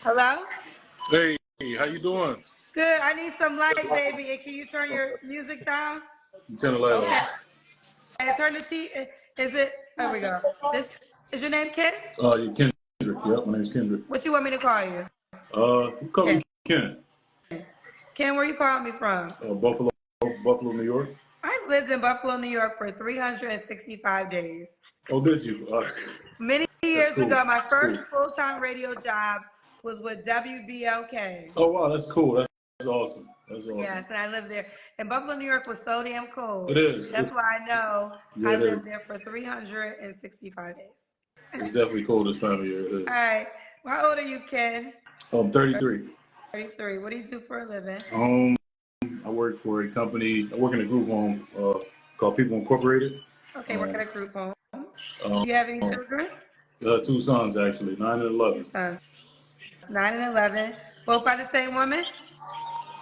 Hello? Hey, how you doing? Good. I need some light, baby. And can you turn your music down? Turn the light Okay. on. And turn the T. Is it? There we go. This is your name, Ken? You Kendrick. Yep, my name's Kendrick. What you want me to call you? You call Ken. me Ken. Ken, where you calling me from? Buffalo, New York. I lived in Buffalo, New York for 365 days. Oh, did you? Many That's years cool. ago, my first Cool. full-time radio job was with WBLK. Oh wow, that's cool. That's awesome. That's awesome. Yes, and I lived there. And Buffalo, New York was so damn cold. It is. That's why I know Yeah, I it lived is. there for 365 days. It's definitely cold this time of year. It is. All right. Well, how old are you, Ken? I'm 33. 33. What do you do for a living? I work for a company. I work in a group home called People Incorporated. Okay, work at a group home. Um, You have any children? 2 sons actually, 9 and 11. Sons. 9 and 11. Both by the same woman?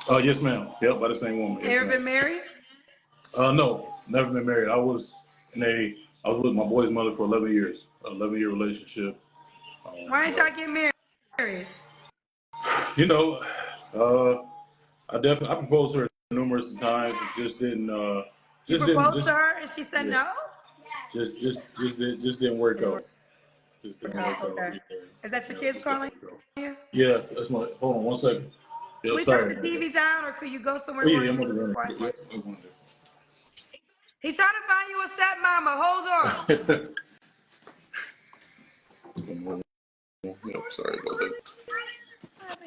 Yes, ma'am. Yep, by the same woman. Yes, Ever ma'am. been married? No, never been married. I was with my boy's mother for 11 years. 11-year relationship. Why didn't y'all get married? You know, I proposed to her numerous times. It just didn't. You proposed to her and she said yeah. no? Just didn't work out. Just didn't work out. Okay. Is that your kids calling you? Yeah, that's my. Hold on 1 second. Yeah, Can we turn the TV down, or could you go somewhere Oh, more yeah, quiet? He's trying to find you a stepmama. Hold on. Yep, sorry about that.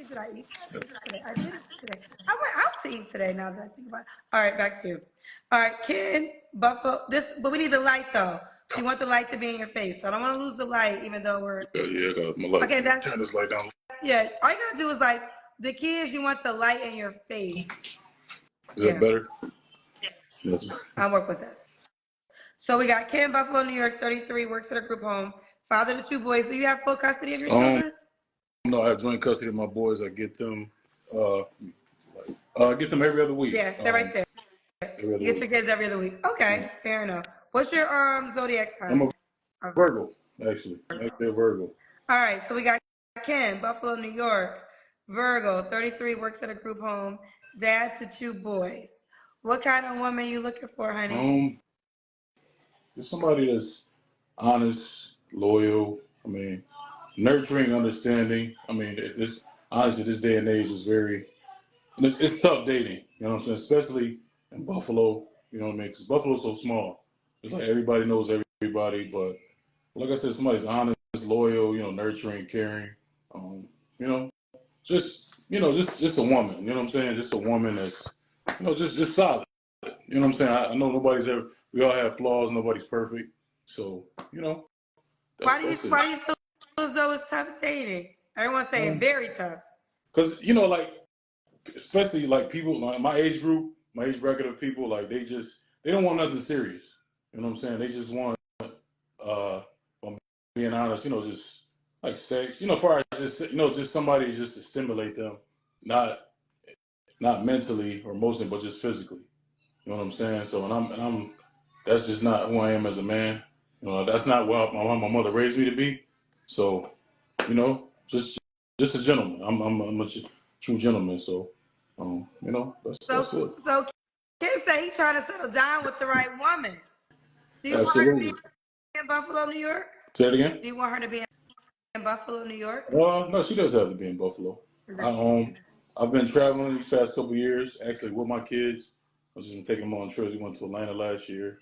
Did I eat today? I did eat today. I went out to eat today. Now that I think about it. All right, back to you. All right, Ken, Buffalo. But we need the light though. So you want the light to be in your face. So I don't want to lose the light, even though we're. Yeah, I got my light. Okay, turn this light down. Yeah. All you gotta do is like the kids. You want the light in your face. Is that better? Yes. I'll work with this. So we got Ken, Buffalo, New York, 33, works at a group home, father to 2 boys. Do you have full custody of your children? No, I have joint custody of my boys. I get them every other week. Yes, they're right there. You get your kids every other week. Okay, fair enough. What's your zodiac sign? I'm a Virgo, actually. Actually a Virgo. All right, so we got Ken, Buffalo, New York, Virgo, 33, works at a group home, dad to 2 boys. What kind of woman you looking for, honey? Just somebody that's honest, loyal. I mean, nurturing, understanding. I mean, honestly, this day and age is it's tough dating. You know what I'm saying? Especially in Buffalo. You know what I mean? Because Buffalo's so small. It's like everybody knows everybody. But like I said, somebody's honest, loyal. You know, nurturing, caring. Just a woman. You know what I'm saying? Just a woman that's just solid. You know what I'm saying? I know we all have flaws. Nobody's perfect. So, why do you feel as though it's tough dating? Everyone's saying very tough. Because, especially like people, like my age group, my age bracket of people, like they don't want nothing serious. You know what I'm saying? They just want, I'm being honest, just like sex, far as just somebody just to stimulate them, not mentally or emotionally, but just physically. You know what I'm saying? So, and I'm that's just not who I am as a man. That's not what my mother raised me to be. So, just a gentleman. I'm a true gentleman. So, that's it. So Ken say he's trying to settle down with the right woman. Do you Absolutely. want her to be in Buffalo, New York? Say it again. Do you want her to be in Buffalo, New York? No, she does have to be in Buffalo. I've been traveling these past couple of years, actually with my kids. I was just taking them on trips. We went to Atlanta last year.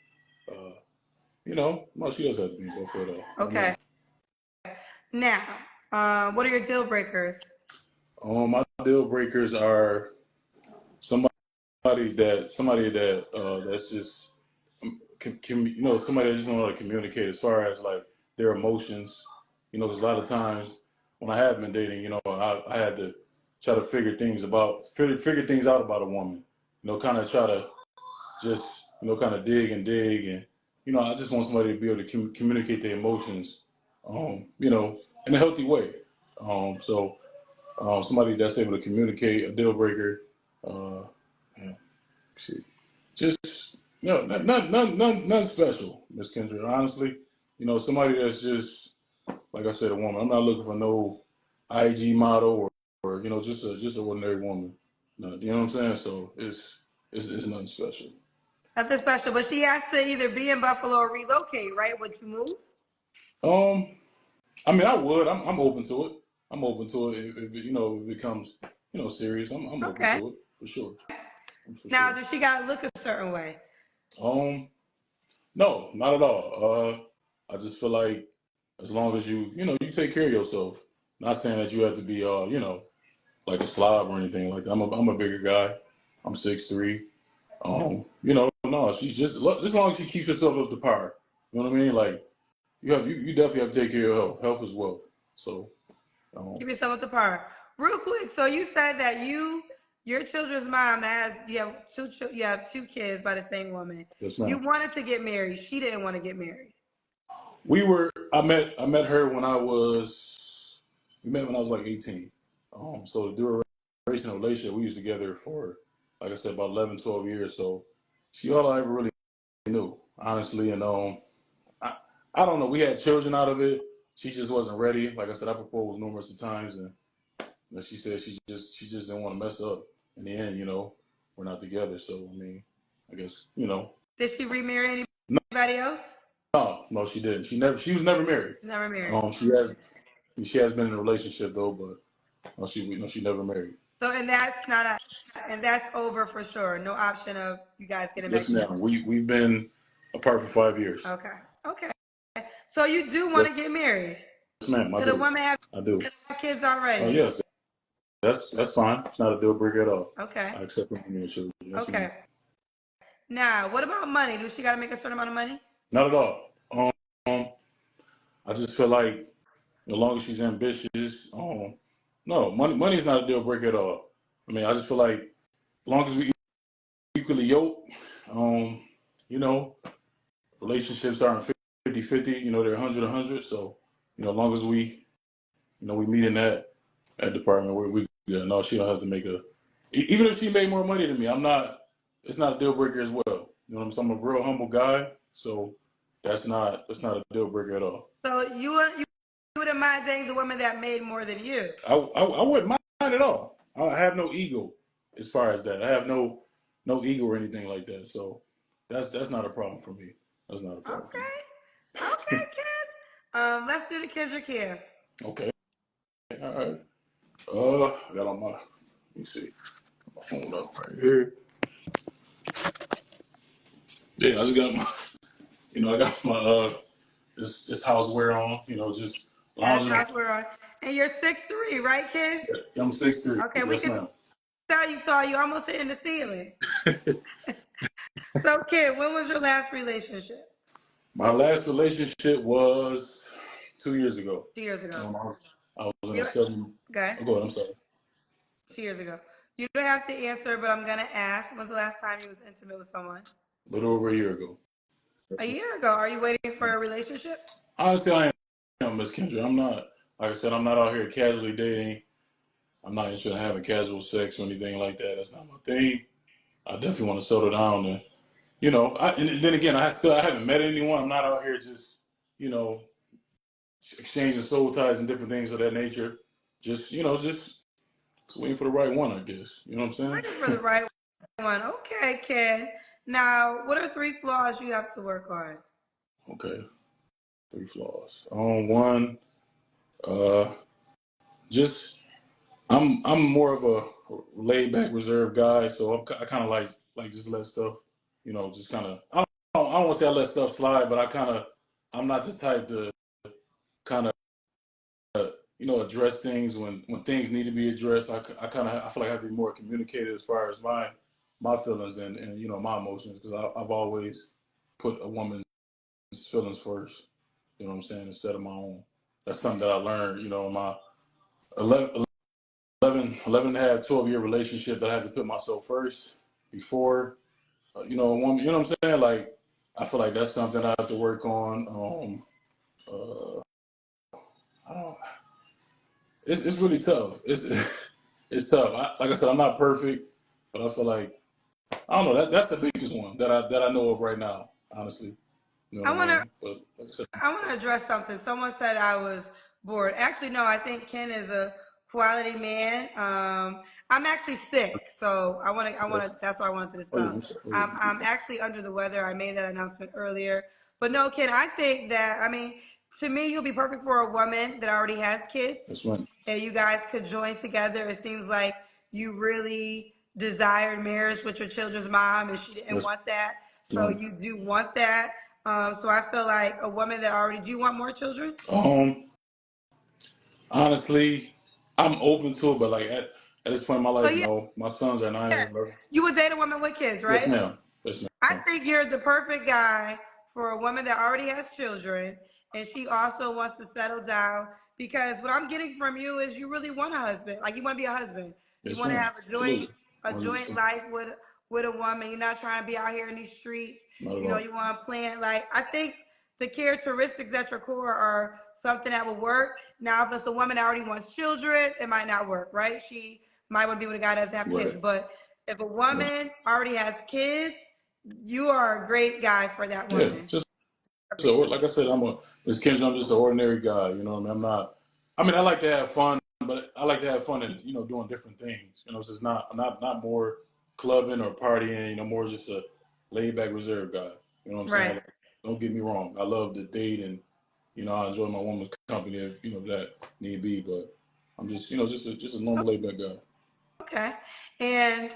No, she does have to be in Buffalo though. Okay. Now, what are your deal breakers? My deal breakers are somebody that that's just somebody that just know how to communicate as far as like their emotions. Because a lot of times when I have been dating, I had to try to figure things out about a woman. Kind of try to just kind of dig and I just want somebody to be able to communicate their emotions, in a healthy way. So somebody that's able to communicate, a deal breaker. Just nothing special, Miss Kendra. Honestly, somebody that's just like I said, a woman. I'm not looking for no IG model or you know, just a ordinary woman. No, you know what I'm saying? So it's nothing special. Nothing special, but she has to either be in Buffalo or relocate, right? Would you move? I mean, I would. I'm open to it. I'm open to it if it, you know, if it becomes, you know, serious. I'm open Okay. to it for sure. For Now, sure. does she gotta look a certain way? No, not at all. I just feel like as long as you know, you take care of yourself. Not saying that you have to be, you know, like a slob or anything like that. I'm a bigger guy. I'm 6'3". You know, no, she's just as long as she keeps herself up to par. You know what I mean? Like you definitely have to take care of health. Health is wealth. So, Keep yourself at the par. Real quick, so you said that your children's mom that has you have two kids by the same woman. yes, You ma'am. wanted to get married. She didn't want to get married. I met her when we met when I was like 18. So the duration of relationship, we was together for, like I said, about 11, 12 years. So she all I ever really knew, honestly. And I, I don't know. We had children out of it. She just wasn't ready. Like I said, I proposed numerous of times, and she said she just didn't want to mess up. In the end, you know, we're not together. So I mean, I guess you know. Did she remarry No, anybody else? no, she didn't. She was never married. She's never married. She has been in a relationship though, but no, she never married. So and that's over for sure. No option of you guys getting back Yes, together. ma'am. We've been apart for 5 years. Okay. Okay. So you do want Yes, to get married? ma'am. I Did a do. woman have I do. kids Oh already? yes, that's fine. It's not a deal breaker at all. Okay. I accept any children. Yes, ma'am. Okay. Now, what about money? Does she got to make a certain amount of money? Not at all. I just feel like as long as she's ambitious, no, money is not a deal breaker at all. I mean, I just feel like as long as we equally yoked, you know, relationships aren't 50-50, you know, they're 100-100. So, you know, as long as you know, we meet in that department, we yeah, no, she don't have to make even if she made more money than me, it's not a deal breaker as well. You know what I'm saying? I'm a real humble guy, so that's not a deal breaker at all. So you wouldn't mind dating the woman that made more than you? I wouldn't mind at all. I have no ego as far as that. I have no ego or anything like that. So that's not a problem for me. That's not a problem for Okay. me. Okay, kid. Let's do the Kendra Care. Okay. All right. I got on let me see, my phone up right here. Yeah, I just got I got my this houseware on. You know, just Yes, lounging. that's where on. And you're 6'3", right, kid? I'm 6'3". Okay, we Yes, can ma'am. tell you tall. You almost hitting the ceiling. So, kid, when was your last relationship? My last relationship was 2 years ago. 2 years ago. I was in You a seven. okay? Oh, go ahead. I'm sorry. 2 years ago. You don't have to answer, but I'm gonna ask. When's the last time you was intimate with someone? A little over a year ago. A year ago. Are you waiting for a relationship? Honestly, I am, Miss Kendra. I'm not, like I said, I'm not out here casually dating. I'm not interested in having casual sex or anything like that. That's not my thing. I definitely want to settle down and, and then again, I haven't met anyone. I'm not out here just, you know, exchanging soul ties and different things of that nature. Just, just waiting for the right one, I guess. You know what I'm Waiting for saying? the right one. Okay, Ken. Now, what are 3 flaws you have to work on? Okay, 3 flaws. One, uh, just I'm more of a laid back, reserved guy, so I kind of like just let stuff, just kind of. I don't want to say I let stuff slide, but I'm not the type to kind of address things when things need to be addressed. I feel like I have to be more communicated as far as my feelings and my emotions because I've always put a woman's feelings first. You know what I'm saying, instead of my own. That's something that I learned. In my 11 and a half, 12-year relationship that I had to put myself first before, a woman, you know what I'm saying? Like, I feel like that's something I have to work on. Uh, I don't, it's really tough. It's tough. Like I said, I'm not perfect, but I feel like, I don't know, that's the biggest one that I know of right now, honestly. You know I what I wanna mean? But like I said, I wanna address something. Someone said I was board. Actually, no, I think Ken is a quality man. I'm actually sick, so that's why I wanted to Oh yeah, dispel. I'm sorry. Oh, I'm actually under the weather. I made that announcement earlier. But no, Ken, I think that, I mean, to me, you'll be perfect for a woman that already has kids. that's right. And you guys could join together. It seems like you really desired marriage with your children's mom, and she didn't That's want that. So right. you do want that. So I feel like a woman that already, do you want more children? Honestly, I'm open to it, but like at this point in my So life, yeah, no. My sons are 9 and 11. you would date a woman with kids, Yes, right? ma'am. Yes, I ma'am. think you're the perfect guy for a woman that already has children and she also wants to settle down, because what I'm getting from you is you really want a husband. Like, you want to be a husband. You Yes, want to ma'am. have Absolutely. a joint 100%. life with a woman. You're not trying to be out here in these streets. Not at You know, all. you want to plan. Like, I think the characteristics at your core are something that will work. Now, if it's a woman that already wants children, it might not work, right? She might want to be with a guy that doesn't have kids. Right. But if a Yes. woman already has kids, you are a great guy for that Yeah. woman. Just so, like I said, Miss Kendra, I'm just an ordinary guy. You know what I mean? I'm not. I mean, I like to have fun, but I like to have fun and doing different things. You know, so it's not. I'm not more clubbing or partying. You know, more just a laid back, reserved guy. You know what I'm saying? Right. Like, don't get me wrong. I love to date and I enjoy my woman's company if that need be. But I'm just just a normal laid back guy. Okay. And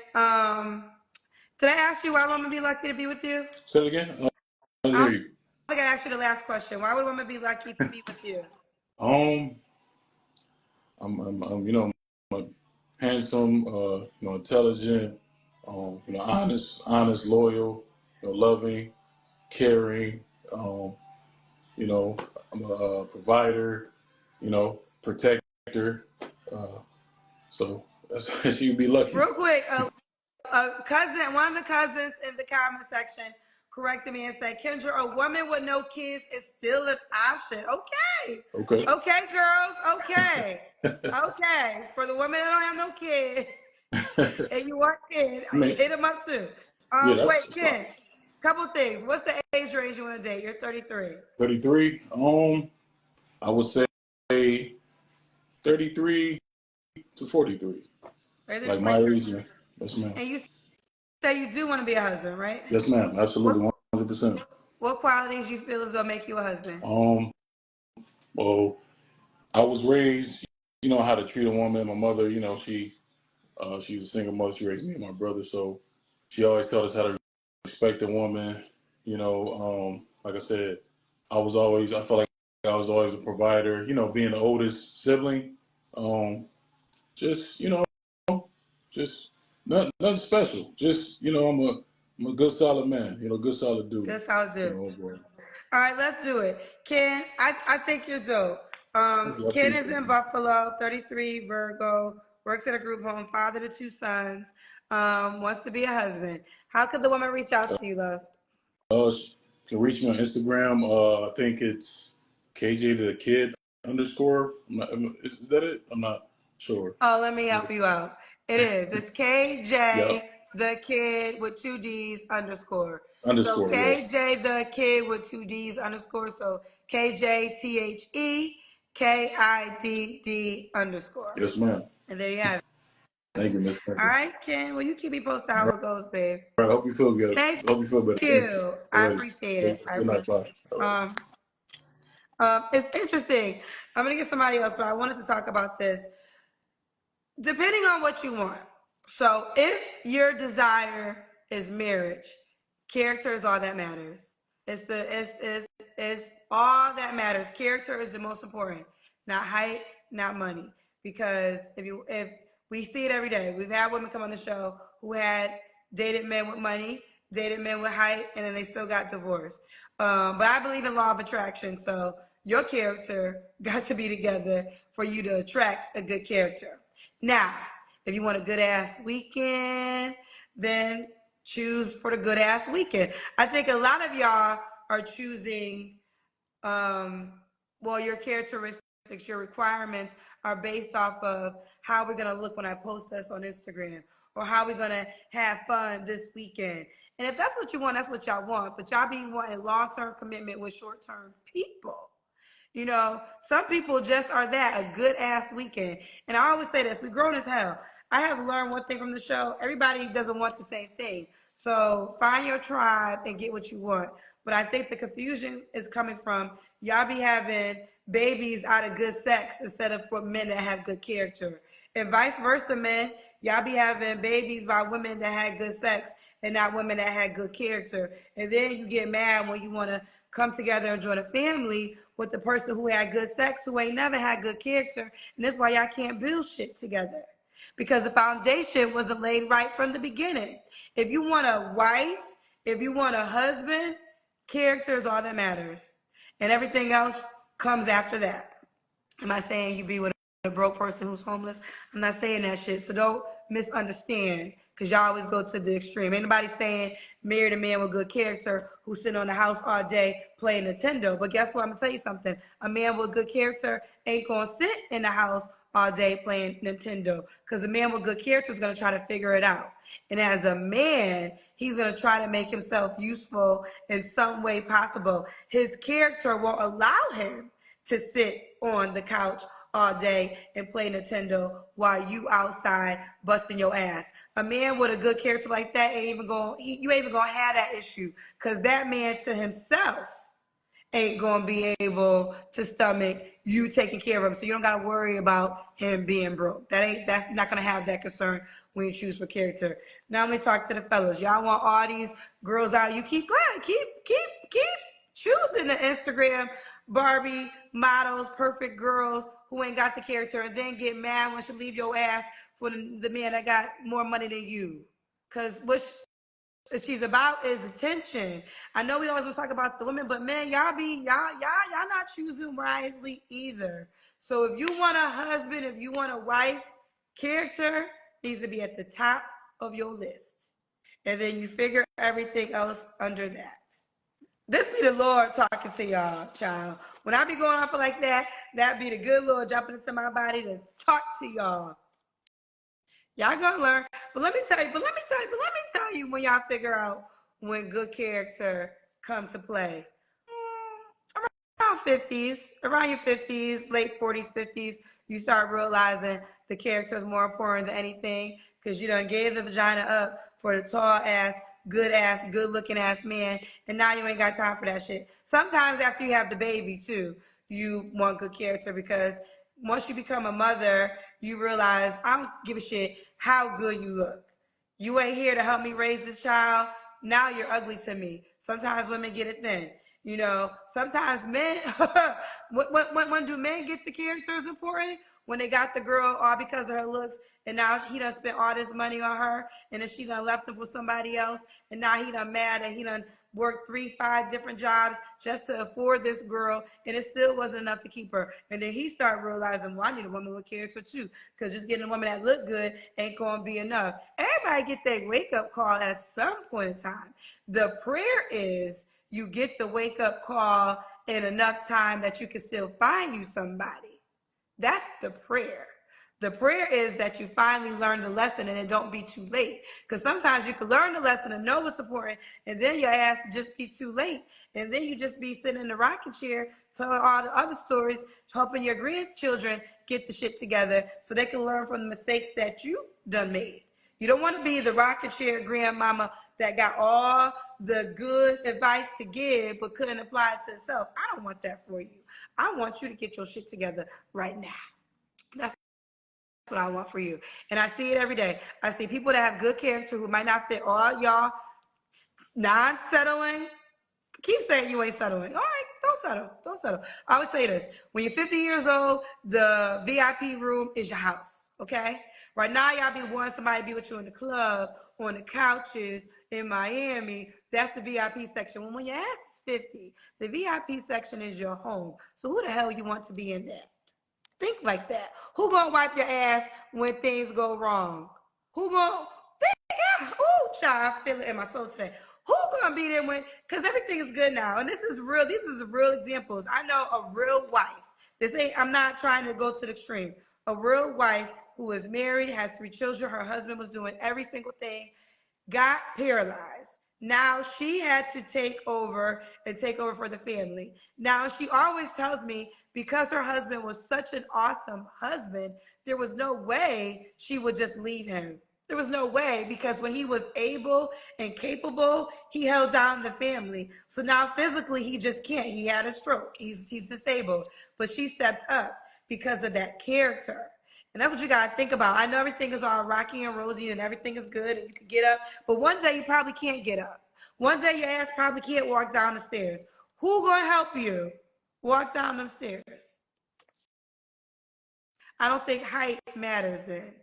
did I ask you why women be lucky to be with you? Say it again. I didn't I hear don't you. think I asked you the last question. Why would women be lucky to be with you? Um, I'm handsome, intelligent, honest, loyal, loving, caring. Um, I'm a provider, protector. Uh, so that's you'd be lucky. Real quick, one of the cousins in the comment section corrected me and said, Kendra, a woman with no kids is still an option. Okay. Okay. Okay, girls. Okay. Okay. For the women that don't have no kids and you want kids, I mean, hit them up too. yeah, Wait, that's fine. Ken, couple things. What's the age range you want to date? You're 33. 33. I would say 33 to 43. 33 to Like my 43. age. Yes, ma'am. And you say you do want to be a husband, right? Yes, ma'am. What Absolutely, 100%. what qualities you feel as though make you a husband? Um, well, I was raised, how to treat a woman. My mother, she was a single mother. She raised me and my brother, so she always taught us how to respect a woman. Like I said, I felt like I was always a provider. Being the oldest sibling, um, just, just nothing special. Just, I'm a good solid man. Good solid dude. Good solid dude. Boy. All right, let's do it. Ken, I think you're dope. Thank you. I Ken is appreciate in it. Buffalo, 33, Virgo, works at a group home, father to two sons, wants to be a husband. How could the woman reach out to you, love? You can reach me on Instagram. I think it's KJ the Kid underscore. Is that it? I'm not sure. Oh, let me help you out. It is. It's Yep. KJ the Kid with two D's underscore. So Underscore. Yes. KJ the Kid with two D's underscore. So KJTHEKIDD underscore. Yes, ma'am. And there you have it. Thank you, Miss. All right, Ken. Well, you keep me posted how it goes, babe. All right. I hope you feel good. Thank I hope you feel better. Thank you. you. All I right. appreciate it. I Good night. appreciate Bye. it. All right. It's interesting. I'm gonna get somebody else, but I wanted to talk about this. Depending on what you want. So if your desire is marriage, character is all that matters. It's all that matters. Character is the most important, not height, not money. Because if we see it every day, we've had women come on the show who had dated men with money, dated men with height, and then they still got divorced. But I believe in law of attraction, so your character got to be together for you to attract a good character. Now, if you want a good ass weekend, then choose for the good ass weekend. I think a lot of y'all are choosing, your characteristics, your requirements are based off of how we're gonna look when I post this on Instagram, or how we're gonna have fun this weekend. And if that's what you want, that's what y'all want. But y'all be wanting long-term commitment with short-term people. You know, some people just are that, a good ass weekend. And I always say this, we grown as hell. I have learned one thing from the show. Everybody doesn't want the same thing. So find your tribe and get what you want. But I think the confusion is coming from y'all be having babies out of good sex instead of for men that have good character. And vice versa, men, y'all be having babies by women that had good sex and not women that had good character. And then you get mad when you want to come together and join a family with the person who had good sex, who ain't never had good character. And that's why y'all can't build shit together. Because the foundation wasn't laid right from the beginning. If you want a wife, if you want a husband, character is all that matters. And everything else comes after that. Am I saying you be with a broke person who's homeless? I'm not saying that shit. So don't misunderstand, because y'all always go to the extreme. Anybody saying married a man with good character who's sitting on the house all day playing Nintendo. But guess what? I'm going to tell you something. A man with good character ain't going to sit in the house all day playing Nintendo, because a man with good character is going to try to figure it out. And as a man, he's going to try to make himself useful in some way possible. His character won't allow him to sit on the couch all day and play Nintendo while you outside busting your ass. A man with a good character like that ain't even going, you ain't even going to have that issue, because that man to himself ain't going to be able to stomach you taking care of him. So you don't got to worry about him being broke. That's not going to have that concern when you choose for character. Now let me talk to the fellas. Y'all want all these girls out. You keep going. Keep choosing the Instagram Barbie models, perfect girls who ain't got the character, and then get mad when she leave your ass for the man that got more money than you. Because what she's about is attention. I know we always want to talk about the women, but man, y'all not choosing wisely either. So if you want a husband, if you want a wife, character needs to be at the top of your list. And then you figure everything else under that. This be the Lord talking to y'all, child. When I be going off like that, that be the good Lord jumping into my body to talk to y'all. Y'all gonna learn. But let me tell you when y'all figure out when good character come to play. Around 50s, around your 50s, late 40s, 50s, you start realizing the character is more important than anything, because you done gave the vagina up for the tall ass, good looking ass man, and now you ain't got time for that shit. Sometimes after you have the baby too, you want good character, because once you become a mother, you realize I don't give a shit how good you look. You ain't here to help me raise this child. Now you're ugly to me. Sometimes women get it then. You know, sometimes men, when do men get the characters important? When they got the girl all because of her looks, and now he done spent all this money on her, and then she done left him for somebody else, and now he done mad that he done worked 3-5 different jobs just to afford this girl, and it still wasn't enough to keep her. And then he started realizing, well, I need a woman with character too, because just getting a woman that look good ain't gonna be enough. Everybody get that wake-up call at some point in time. The prayer is you get the wake-up call in enough time that you can still find you somebody. That's the prayer. The prayer is that you finally learn the lesson and it don't be too late. Because sometimes you can learn the lesson and know what's important, and then your ass just be too late. And then you just be sitting in the rocking chair telling all the other stories, hoping your grandchildren get the shit together so they can learn from the mistakes that you done made. You don't want to be the rocking chair grandmama that got all the good advice to give but couldn't apply it to itself. I don't want that for you. I want you to get your shit together right now. That's what I want for you. And I see it every day. I see people that have good character who might not fit all y'all non-settling. Keep saying you ain't settling. All right, don't settle. I always say this. When you're 50 years old, the VIP room is your house, okay? Right now, y'all be wanting somebody to be with you in the club, on the couches, in Miami. That's the VIP section. When your ass is 50, the VIP section is your home. So who the hell you want to be in there? Think like that. Who gonna wipe your ass when things go wrong? Who gonna yeah, ooh, child, I feel it in my soul today. Who gonna be there when, because everything is good now. And this is real examples. I know a real wife. I'm not trying to go to the extreme. A real wife who is married, has 3 children, her husband was doing every single thing, got paralyzed. Now she had to take over for the family. Now she always tells me because her husband was such an awesome husband, there was no way she would just leave him. There was no way because when he was able and capable, he held down the family. So now physically he just can't. He had a stroke. He's disabled. But she stepped up because of that character. And that's what you gotta think about. I know everything is all rocky and rosy and everything is good and you can get up, but one day you probably can't get up. One day your ass probably can't walk down the stairs. Who gonna help you walk down them stairs? I don't think height matters then.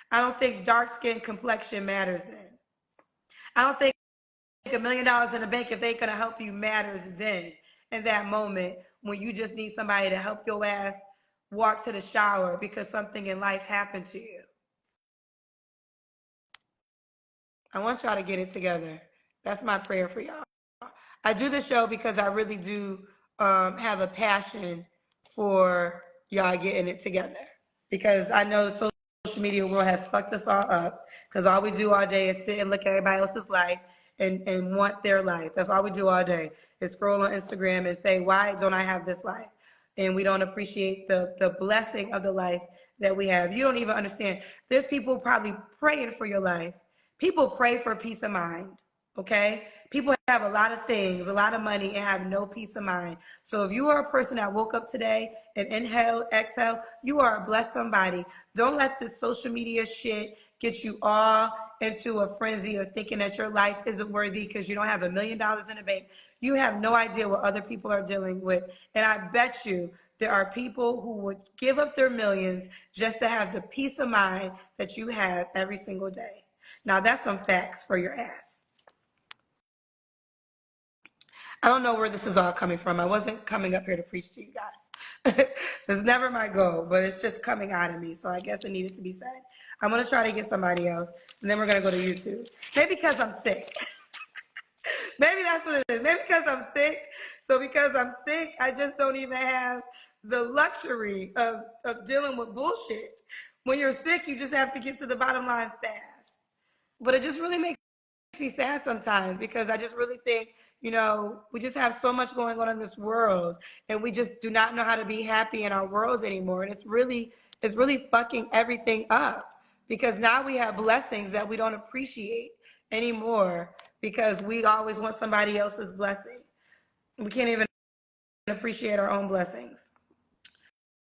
I don't think dark skin complexion matters then. I don't think $1 million in the bank if they gonna help you matters then in that moment when you just need somebody to help your ass walk to the shower because something in life happened to you. I want y'all to get it together. That's my prayer for y'all. I do the show because I really do have a passion for y'all getting it together. Because I know the social media world has fucked us all up. Because all we do all day is sit and look at everybody else's life and want their life. That's all we do all day is scroll on Instagram and say, why don't I have this life? And we don't appreciate the blessing of the life that we have. You don't even understand. There's people probably praying for your life. People pray for peace of mind, okay? People have a lot of things, a lot of money, and have no peace of mind. So if you are a person that woke up today and inhale, exhale, you are a blessed somebody. Don't let this social media shit get you all into a frenzy of thinking that your life isn't worthy because you don't have $1 million in the bank. You have no idea what other people are dealing with. And I bet you there are people who would give up their millions just to have the peace of mind that you have every single day. Now that's some facts for your ass. I don't know where this is all coming from. I wasn't coming up here to preach to you guys. It's never my goal, but it's just coming out of me. So I guess it needed to be said. I'm going to try to get somebody else, and then we're going to go to YouTube. Maybe because I'm sick. Maybe that's what it is. Maybe because I'm sick. So because I'm sick, I just don't even have the luxury of dealing with bullshit. When you're sick, you just have to get to the bottom line fast. But it just really makes me sad sometimes because I just really think, you know, we just have so much going on in this world and we just do not know how to be happy in our worlds anymore. And it's really fucking everything up because now we have blessings that we don't appreciate anymore because we always want somebody else's blessing. We can't even appreciate our own blessings.